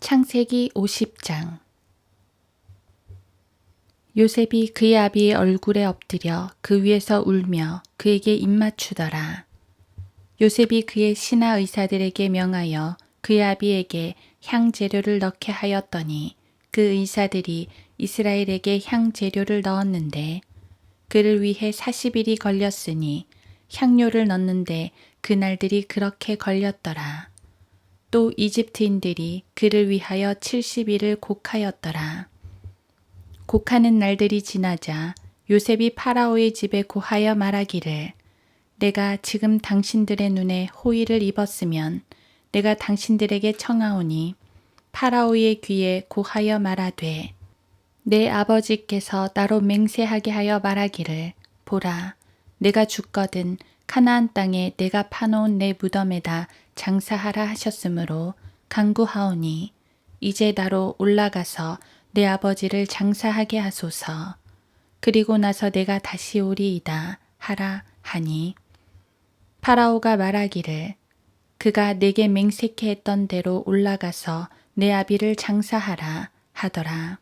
창세기 50장. 요셉이 그의 아비의 얼굴에 엎드려 그 위에서 울며 그에게 입맞추더라. 요셉이 그의 신하 의사들에게 명하여 그의 아비에게 향재료를 넣게 하였더니 그 의사들이 이스라엘에게 향재료를 넣었는데 그를 위해 40일이 걸렸으니 향료를 넣는데 그날들이 그렇게 걸렸더라. 또 이집트인들이 그를 위하여 70일을 곡하였더라. 곡하는 날들이 지나자 요셉이 파라오의 집에 고하여 말하기를 내가 지금 당신들의 눈에 호의를 입었으면 내가 당신들에게 청하오니 파라오의 귀에 고하여 말하되 내 아버지께서 나로 맹세하게 하여 말하기를 보라 내가 죽거든 가나안 땅에 내가 파놓은 내 무덤에다 장사하라 하셨으므로 간구하오니 이제 나로 올라가서 내 아버지를 장사하게 하소서. 그리고 나서 내가 다시 오리이다 하라 하니 파라오가 말하기를 그가 내게 맹세케 했던 대로 올라가서 내 아비를 장사하라 하더라.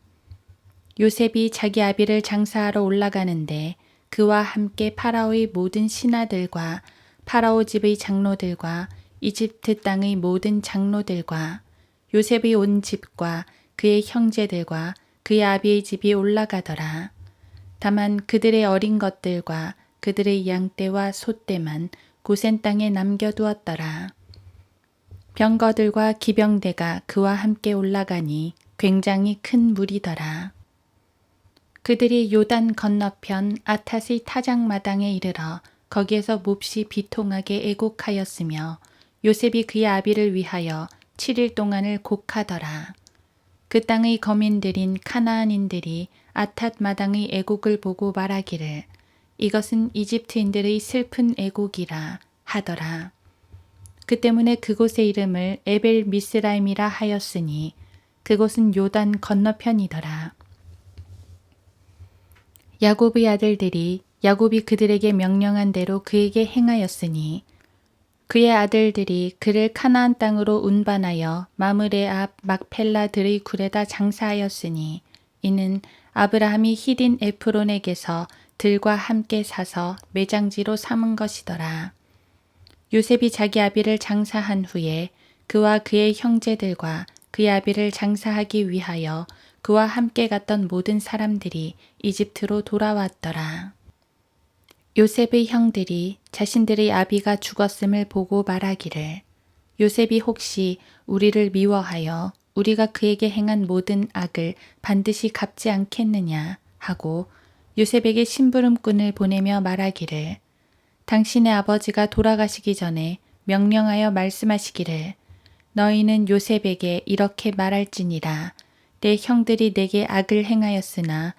요셉이 자기 아비를 장사하러 올라가는데 그와 함께 파라오의 모든 신하들과 파라오 집의 장로들과 이집트 땅의 모든 장로들과 요셉의 온 집과 그의 형제들과 그의 아비의 집이 올라가더라. 다만 그들의 어린 것들과 그들의 양떼와 소떼만 고센 땅에 남겨두었더라. 병거들과 기병대가 그와 함께 올라가니 굉장히 큰 무리더라. 그들이 요단 건너편 아탓의 타작마당에 이르러 거기에서 몹시 비통하게 애곡하였으며 요셉이 그의 아비를 위하여 7일 동안을 곡하더라. 그 땅의 거민들인 카나안인들이 아탓 마당의 애곡을 보고 말하기를 이것은 이집트인들의 슬픈 애곡이라 하더라. 그 때문에 그곳의 이름을 에벨 미스라임이라 하였으니 그곳은 요단 건너편이더라. 야곱의 아들들이 야곱이 그들에게 명령한 대로 그에게 행하였으니 그의 아들들이 그를 카나안 땅으로 운반하여 마므레 앞 막펠라들의 굴에다 장사하였으니 이는 아브라함이 히딘 에프론에게서 들과 함께 사서 매장지로 삼은 것이더라. 요셉이 자기 아비를 장사한 후에 그와 그의 형제들과 그의 아비를 장사하기 위하여 그와 함께 갔던 모든 사람들이 이집트로 돌아왔더라. 요셉의 형들이 자신들의 아비가 죽었음을 보고 말하기를 요셉이 혹시 우리를 미워하여 우리가 그에게 행한 모든 악을 반드시 갚지 않겠느냐 하고 요셉에게 심부름꾼을 보내며 말하기를 당신의 아버지가 돌아가시기 전에 명령하여 말씀하시기를 너희는 요셉에게 이렇게 말할지니라 내 형들이 내게 악을 행하였으나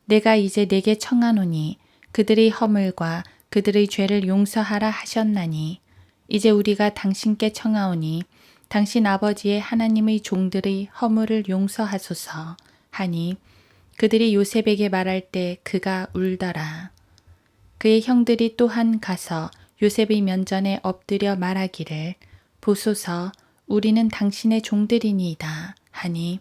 내가 이제 내게 청하노니 그들의 허물과 그들의 죄를 용서하라 하셨나니 이제 우리가 당신께 청하오니 당신 아버지의 하나님의 종들의 허물을 용서하소서 하니 그들이 요셉에게 말할 때 그가 울더라. 그의 형들이 또한 가서 요셉의 면전에 엎드려 말하기를 보소서 우리는 당신의 종들이니이다 하니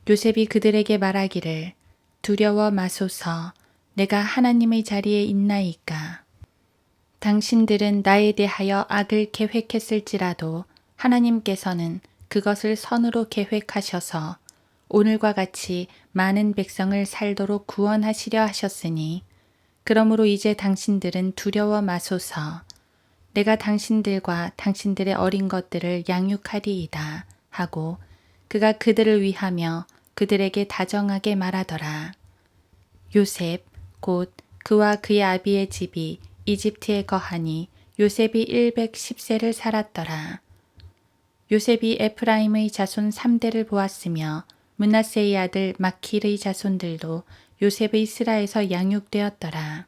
요셉이 그들에게 말하기를 두려워 마소서 내가 하나님의 자리에 있나이까. 당신들은 나에 대하여 악을 계획했을지라도 하나님께서는 그것을 선으로 계획하셔서 오늘과 같이 많은 백성을 살도록 구원하시려 하셨으니 그러므로 이제 당신들은 두려워 마소서. 내가 당신들과 당신들의 어린 것들을 양육하리이다 하고 그가 그들을 위하며 그들에게 다정하게 말하더라. 요셉 곧 그와 그의 아비의 집이 이집트에 거하니 요셉이 110세를 살았더라. 요셉이 에프라임의 자손 3대를 보았으며 므낫세의 아들 마킬의 자손들도 요셉의 스라에서 양육되었더라.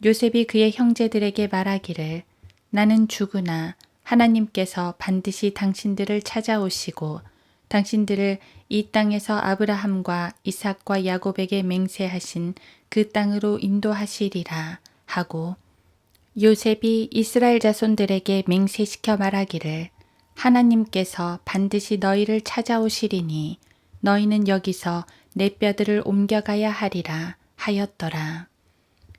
요셉이 그의 형제들에게 말하기를 나는 죽으나 하나님께서 반드시 당신들을 찾아오시고 당신들을 이 땅에서 아브라함과 이삭과 야곱에게 맹세하신 그 땅으로 인도하시리라 하고 요셉이 이스라엘 자손들에게 맹세시켜 말하기를 하나님께서 반드시 너희를 찾아오시리니 너희는 여기서 내 뼈들을 옮겨가야 하리라 하였더라.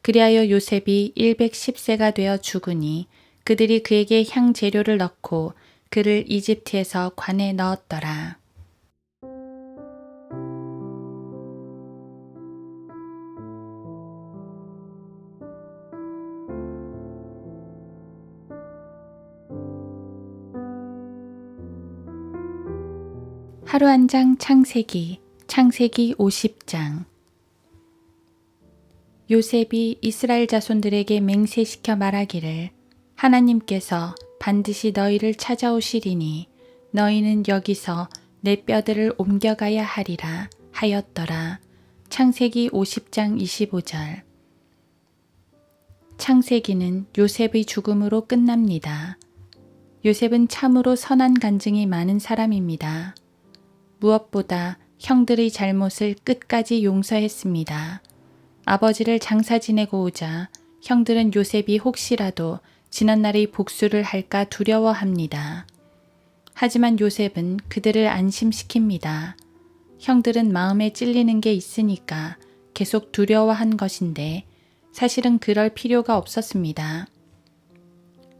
그리하여 요셉이 110세가 되어 죽으니 그들이 그에게 향재료를 넣고 그를 이집트에서 관에 넣었더라. 하루 한 장 창세기 50장. 요셉이 이스라엘 자손들에게 맹세시켜 말하기를 하나님께서 반드시 너희를 찾아오시리니 너희는 여기서 내 뼈들을 옮겨가야 하리라 하였더라. 창세기 50장 25절. 창세기는 요셉의 죽음으로 끝납니다. 요셉은 참으로 선한 간증이 많은 사람입니다. 무엇보다 형들의 잘못을 끝까지 용서했습니다. 아버지를 장사 지내고 오자 형들은 요셉이 혹시라도 지난날의 복수를 할까 두려워합니다. 하지만 요셉은 그들을 안심시킵니다. 형들은 마음에 찔리는 게 있으니까 계속 두려워한 것인데 사실은 그럴 필요가 없었습니다.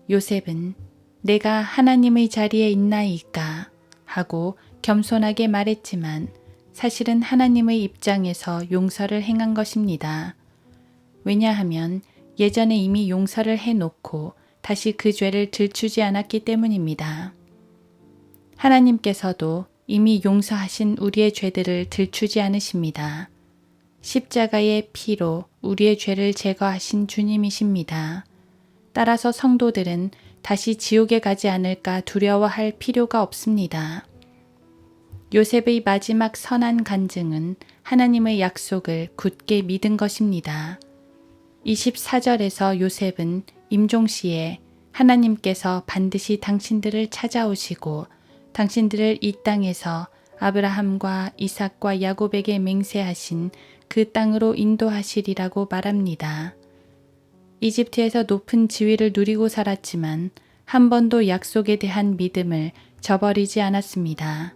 요셉은 내가 하나님의 자리에 있나이까 하고 겸손하게 말했지만 사실은 하나님의 입장에서 용서를 행한 것입니다. 왜냐하면 예전에 이미 용서를 해놓고 다시 그 죄를 들추지 않았기 때문입니다. 하나님께서도 이미 용서하신 우리의 죄들을 들추지 않으십니다. 십자가의 피로 우리의 죄를 제거하신 주님이십니다. 따라서 성도들은 다시 지옥에 가지 않을까 두려워할 필요가 없습니다. 요셉의 마지막 선한 간증은 하나님의 약속을 굳게 믿은 것입니다. 24절에서 요셉은 임종시에 하나님께서 반드시 당신들을 찾아오시고 당신들을 이 땅에서 아브라함과 이삭과 야곱에게 맹세하신 그 땅으로 인도하시리라고 말합니다. 이집트에서 높은 지위를 누리고 살았지만 한 번도 약속에 대한 믿음을 저버리지 않았습니다.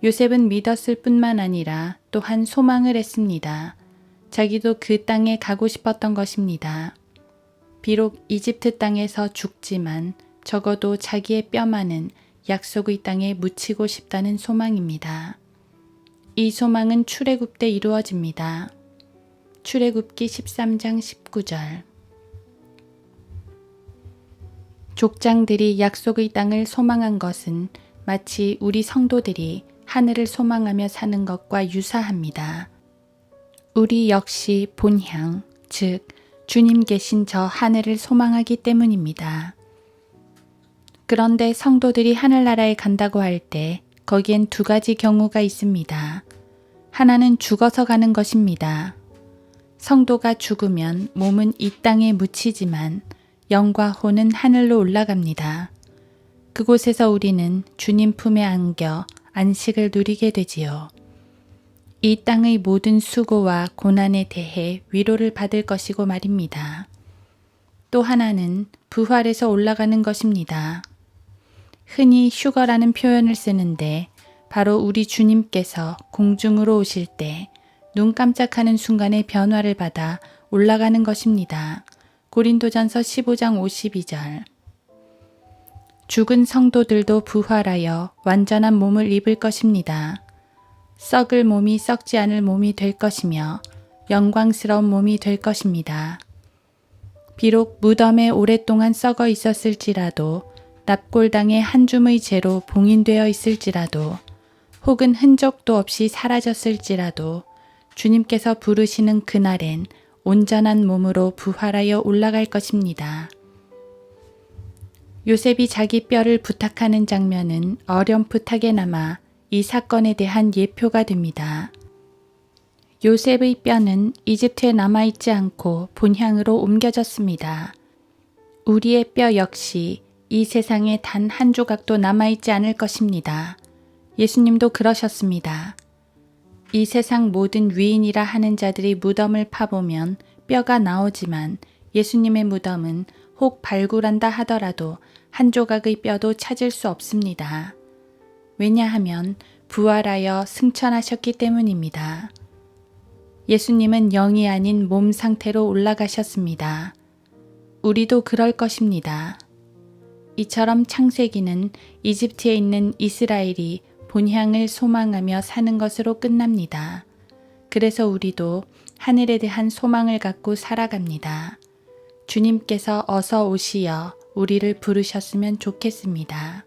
요셉은 믿었을 뿐만 아니라 또한 소망을 했습니다. 자기도 그 땅에 가고 싶었던 것입니다. 비록 이집트 땅에서 죽지만 적어도 자기의 뼈만은 약속의 땅에 묻히고 싶다는 소망입니다. 이 소망은 출애굽 때 이루어집니다. 출애굽기 13장 19절. 족장들이 약속의 땅을 소망한 것은 마치 우리 성도들이 하늘을 소망하며 사는 것과 유사합니다. 우리 역시 본향, 즉 주님 계신 저 하늘을 소망하기 때문입니다. 그런데 성도들이 하늘나라에 간다고 할 때 거기엔 두 가지 경우가 있습니다. 하나는 죽어서 가는 것입니다. 성도가 죽으면 몸은 이 땅에 묻히지만 영과 혼은 하늘로 올라갑니다. 그곳에서 우리는 주님 품에 안겨 안식을 누리게 되지요. 이 땅의 모든 수고와 고난에 대해 위로를 받을 것이고 말입니다. 또 하나는 부활해서 올라가는 것입니다. 흔히 휴거라는 표현을 쓰는데 바로 우리 주님께서 공중으로 오실 때 눈 깜짝하는 순간에 변화를 받아 올라가는 것입니다. 고린도전서 15장 52절. 죽은 성도들도 부활하여 완전한 몸을 입을 것입니다. 썩을 몸이 썩지 않을 몸이 될 것이며 영광스러운 몸이 될 것입니다. 비록 무덤에 오랫동안 썩어 있었을지라도 납골당의 한 줌의 재로 봉인되어 있을지라도 혹은 흔적도 없이 사라졌을지라도 주님께서 부르시는 그날엔 온전한 몸으로 부활하여 올라갈 것입니다. 요셉이 자기 뼈를 부탁하는 장면은 어렴풋하게 남아 이 사건에 대한 예표가 됩니다. 요셉의 뼈는 이집트에 남아있지 않고 본향으로 옮겨졌습니다. 우리의 뼈 역시 이 세상에 단 한 조각도 남아있지 않을 것입니다. 예수님도 그러셨습니다. 이 세상 모든 위인이라 하는 자들이 무덤을 파보면 뼈가 나오지만 예수님의 무덤은 혹 발굴한다 하더라도 한 조각의 뼈도 찾을 수 없습니다. 왜냐하면 부활하여 승천하셨기 때문입니다. 예수님은 영이 아닌 몸 상태로 올라가셨습니다. 우리도 그럴 것입니다. 이처럼 창세기는 이집트에 있는 이스라엘이 본향을 소망하며 사는 것으로 끝납니다. 그래서 우리도 하늘에 대한 소망을 갖고 살아갑니다. 주님께서 어서 오시어 우리를 부르셨으면 좋겠습니다.